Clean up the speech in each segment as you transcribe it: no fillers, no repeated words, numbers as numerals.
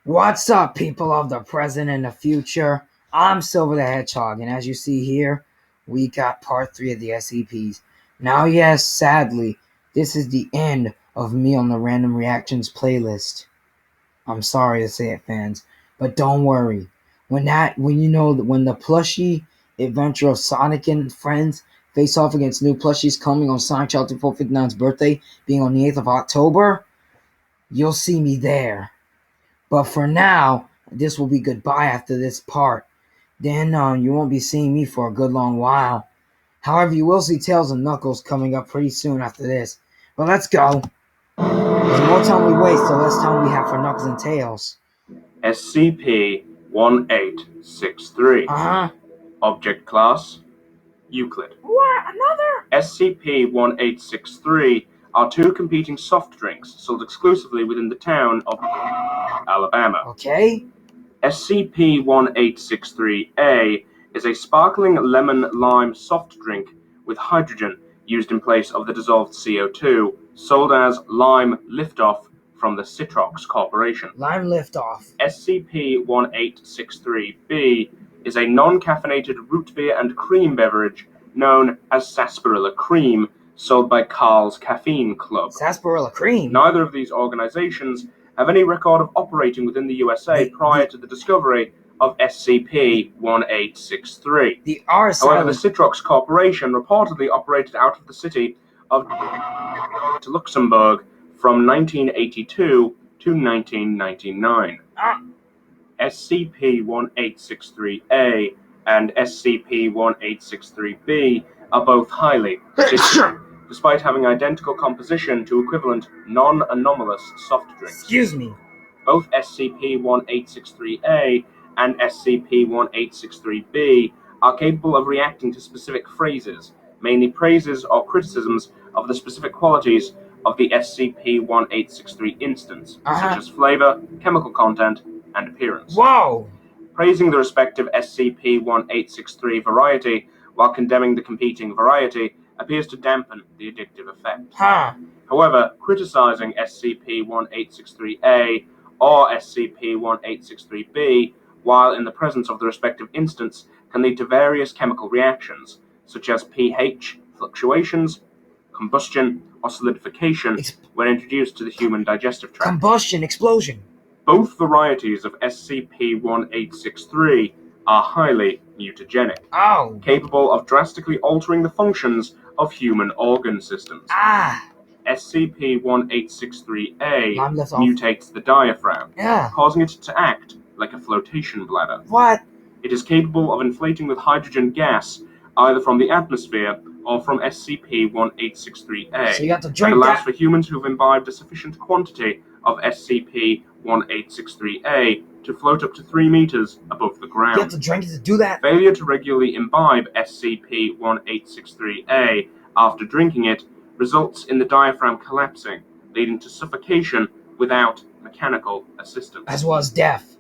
What's up, people of the present and the future? I'm Silver the Hedgehog, and as you see here, we got part 3 of the SCPs. Now, yes, sadly, this is the end of me on the Random Reactions playlist. I'm sorry to say it, fans, but don't worry. When the plushie adventure of Sonic and friends face off against new plushies coming on Sonic Chapter 459's birthday, being on the 8th of October, you'll see me there. But for now, this will be goodbye after this part. Then you won't be seeing me for a good long while. However, you will see Tails and Knuckles coming up pretty soon after this. But let's go. The more time we waste, the less time we have for Knuckles and Tails. SCP-1863. Object Class Euclid. What? Another? SCP-1863 are two competing soft drinks sold exclusively within the town of Alabama. Okay. SCP-1863-A is a sparkling lemon-lime soft drink with hydrogen used in place of the dissolved CO2, sold as Lime Liftoff from the Citrox Corporation. Lime Liftoff. SCP-1863-B is a non-caffeinated root beer and cream beverage known as Sarsaparilla Cream, sold by Carl's Caffeine Club. Sarsaparilla Cream? Neither of these organizations have any record of operating within the USA prior to the discovery of SCP-1863. However, the Citrox Corporation reportedly operated out of the city of Luxembourg from 1982 to 1999. SCP-1863-A and SCP-1863-B are both highly addictive, despite having identical composition to equivalent non-anomalous soft drinks. Excuse me. Both SCP-1863-A and SCP-1863-B are capable of reacting to specific phrases, mainly praises or criticisms of the specific qualities of the SCP-1863 instance, such as flavor, chemical content, and appearance. Whoa! Praising the respective SCP-1863 variety while condemning the competing variety appears to dampen the addictive effect. However, criticizing SCP-1863-A or SCP-1863-B while in the presence of the respective instance can lead to various chemical reactions, such as pH fluctuations, combustion, or solidification when introduced to the human digestive tract. Combustion, explosion. Both varieties of SCP-1863 are highly mutagenic, capable of drastically altering the functions of human organ systems. SCP-1863-A mutates the diaphragm, causing it to act like a flotation bladder. What? It is capable of inflating with hydrogen gas, either from the atmosphere or from SCP-1863-A. So you have to drink that allows for humans who have imbibed a sufficient quantity of SCP-1863-A to float up to 3 meters above the ground. You have to drink it to do that? Failure to regularly imbibe SCP-1863-A after drinking it results in the diaphragm collapsing, leading to suffocation without mechanical assistance. As well as death.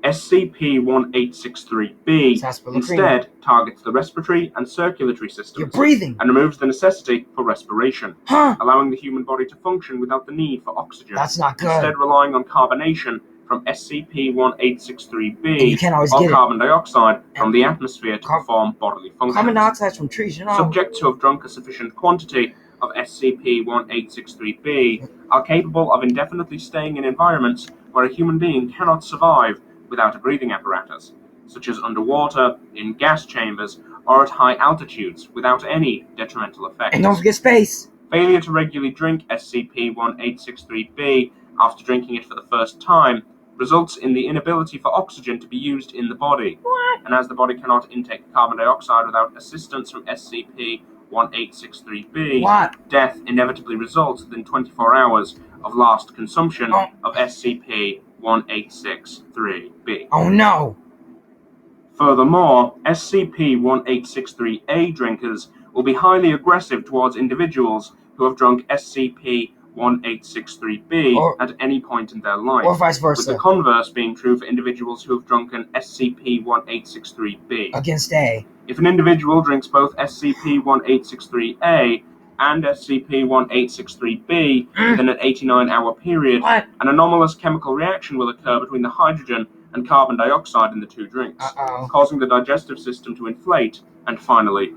SCP-1863-B instead targets the respiratory and circulatory systems and removes the necessity for respiration, allowing the human body to function without the need for oxygen. That's not good. Instead relying on carbonation from SCP-1863-B or carbon dioxide from the atmosphere to perform bodily functions. Carbon dioxide from trees, Subjects who have drunk a sufficient quantity of SCP-1863-B are capable of indefinitely staying in environments where a human being cannot survive without a breathing apparatus, such as underwater, in gas chambers, or at high altitudes without any detrimental effects. And don't forget space. Failure to regularly drink SCP-1863-B after drinking it for the first time results in the inability for oxygen to be used in the body. And as the body cannot intake carbon dioxide without assistance from SCP-1863-B, death inevitably results within 24 hours of last consumption of SCP-1863-B. Oh no! Furthermore, SCP-1863-A drinkers will be highly aggressive towards individuals who have drunk SCP-1863-B at any point in their life, or vice versa, with the converse being true for individuals who have drunken SCP-1863-B. Against A. If an individual drinks both SCP-1863-A and SCP-1863-B within an 89-hour period, What? an anomalous chemical reaction will occur between the hydrogen and carbon dioxide in the two drinks, causing the digestive system to inflate, and finally...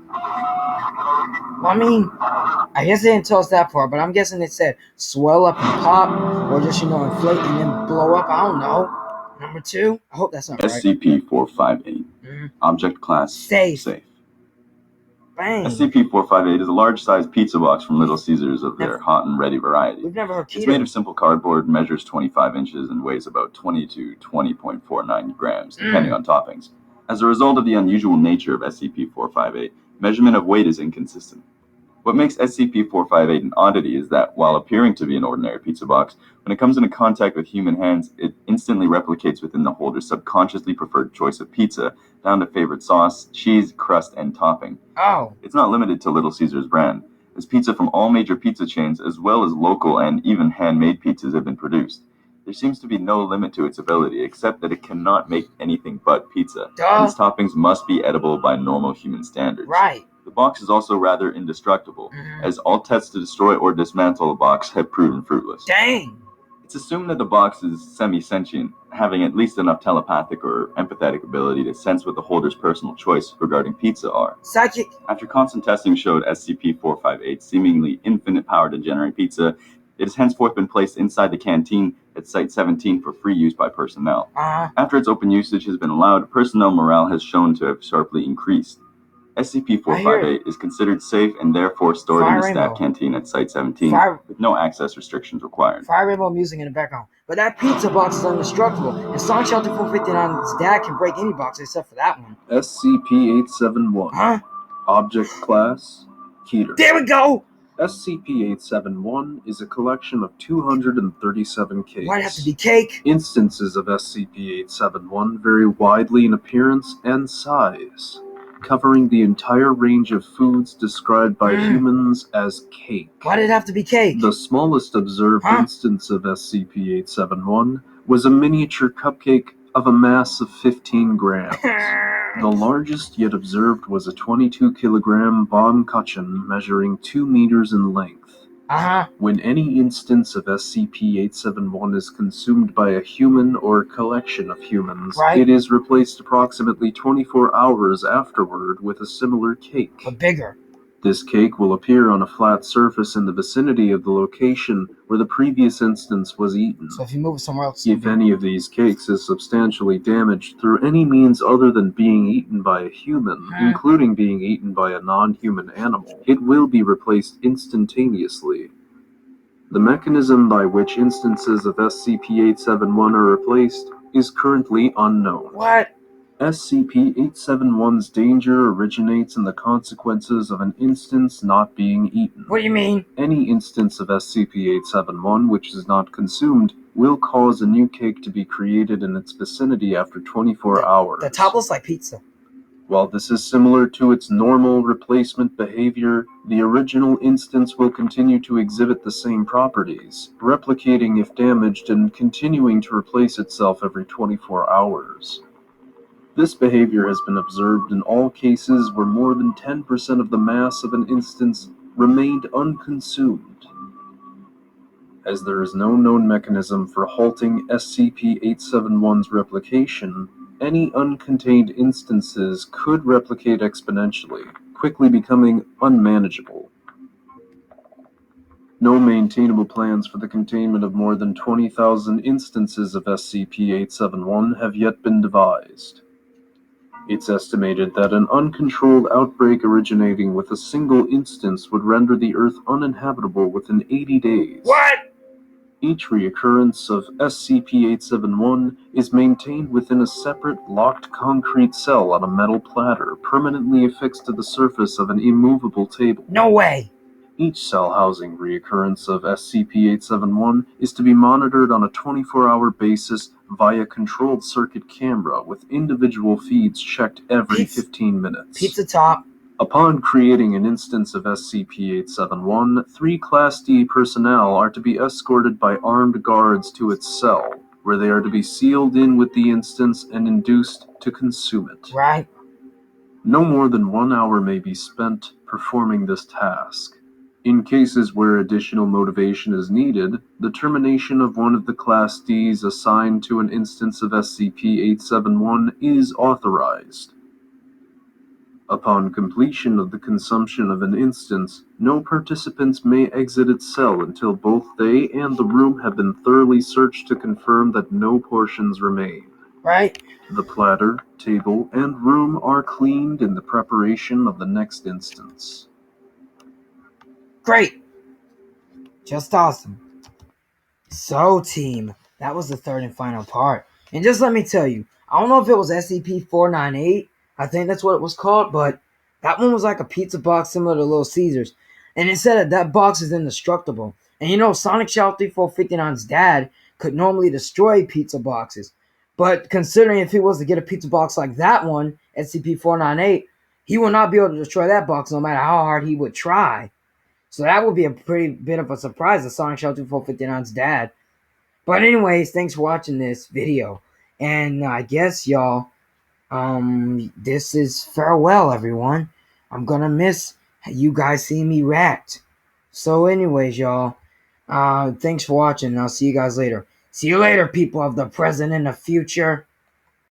Well, I mean, I guess they didn't tell us that part, but I'm guessing it said swell up and pop, or just, inflate and then blow up. I don't know. Number 2? I hope that's not right. SCP-458. Object Class Safe. Bang. SCP-458 is a large-sized pizza box from Little Caesars of their hot and ready variety. We've never heard It's made of simple cardboard, measures 25 inches, and weighs about 20 to 20.49 grams, depending on toppings. As a result of the unusual nature of SCP-458, measurement of weight is inconsistent. What makes SCP-458 an oddity is that, while appearing to be an ordinary pizza box, when it comes into contact with human hands, it instantly replicates within the holder's subconsciously preferred choice of pizza, down to favorite sauce, cheese, crust, and topping. Oh. It's not limited to Little Caesars brand, as pizza from all major pizza chains, as well as local and even handmade pizzas, have been produced. There seems to be no limit to its ability, except that it cannot make anything but pizza, and its toppings must be edible by normal human standards. Right. The box is also rather indestructible, as all tests to destroy or dismantle the box have proven fruitless. Dang! It's assumed that the box is semi-sentient, having at least enough telepathic or empathetic ability to sense what the holder's personal choice regarding pizza are. Psychic! After constant testing showed SCP-458's seemingly infinite power to generate pizza, it has henceforth been placed inside the canteen at Site-17 for free use by personnel. After its open usage has been allowed, personnel morale has shown to have sharply increased. SCP-458 is considered safe and therefore stored in the staff canteen at Site-17 with no access restrictions required. Fire rainbow music in the background. But that pizza box is indestructible, and Sonic Shelter 459's dad can break any box except for that one. SCP-871. Object Class Keter. There we go! SCP-871 is a collection of 237 cakes. Why'd it have to be cake? Instances of SCP-871 vary widely in appearance and size, covering the entire range of foods described by humans as cake. Why did it have to be cake? The smallest observed instance of SCP-871 was a miniature cupcake of a mass of 15 grams. The largest yet observed was a 22-kilogram bonkachin measuring 2 meters in length. When any instance of SCP-871 is consumed by a human or a collection of humans, it is replaced approximately 24 hours afterward with a similar cake. But bigger. This cake will appear on a flat surface in the vicinity of the location where the previous instance was eaten. So if you move it somewhere else... If any of these cakes is substantially damaged through any means other than being eaten by a human, including being eaten by a non-human animal, it will be replaced instantaneously. The mechanism by which instances of SCP-871 are replaced is currently unknown. What? SCP-871's danger originates in the consequences of an instance not being eaten. What do you mean? Any instance of SCP-871 which is not consumed will cause a new cake to be created in its vicinity after 24 hours. The top looks like pizza. While this is similar to its normal replacement behavior, the original instance will continue to exhibit the same properties, replicating if damaged and continuing to replace itself every 24 hours. This behavior has been observed in all cases where more than 10% of the mass of an instance remained unconsumed. As there is no known mechanism for halting SCP-871's replication, any uncontained instances could replicate exponentially, quickly becoming unmanageable. No maintainable plans for the containment of more than 20,000 instances of SCP-871 have yet been devised. It's estimated that an uncontrolled outbreak originating with a single instance would render the Earth uninhabitable within 80 days. What? Each reoccurrence of SCP-871 is maintained within a separate, locked concrete cell on a metal platter, permanently affixed to the surface of an immovable table. No way! Each cell housing reoccurrence of SCP-871 is to be monitored on a 24-hour basis via controlled circuit camera, with individual feeds checked every 15 minutes. Pizza top. Upon creating an instance of SCP-871, 3 Class D personnel are to be escorted by armed guards to its cell, where they are to be sealed in with the instance and induced to consume it. Right. No more than 1 hour may be spent performing this task. In cases where additional motivation is needed, the termination of one of the Class Ds assigned to an instance of SCP-871 is authorized. Upon completion of the consumption of an instance, no participants may exit its cell until both they and the room have been thoroughly searched to confirm that no portions remain. Right? The platter, table, and room are cleaned in the preparation of the next instance. Great. Just awesome. So, team, that was the third and final part. And just let me tell you, I don't know if it was SCP-498. I think that's what it was called, but that one was like a pizza box similar to Little Caesars. And it said that box is indestructible. And you know, Sonic Shadow 3459's dad could normally destroy pizza boxes. But considering if he was to get a pizza box like that one, SCP-498, he will not be able to destroy that box no matter how hard he would try. So that would be a pretty bit of a surprise to Sonic Shadow 2459's dad. But anyways, thanks for watching this video. And I guess y'all, this is farewell, everyone. I'm gonna miss you guys seeing me react. So anyways, y'all, thanks for watching, and I'll see you guys later. See you later, people of the present and the future.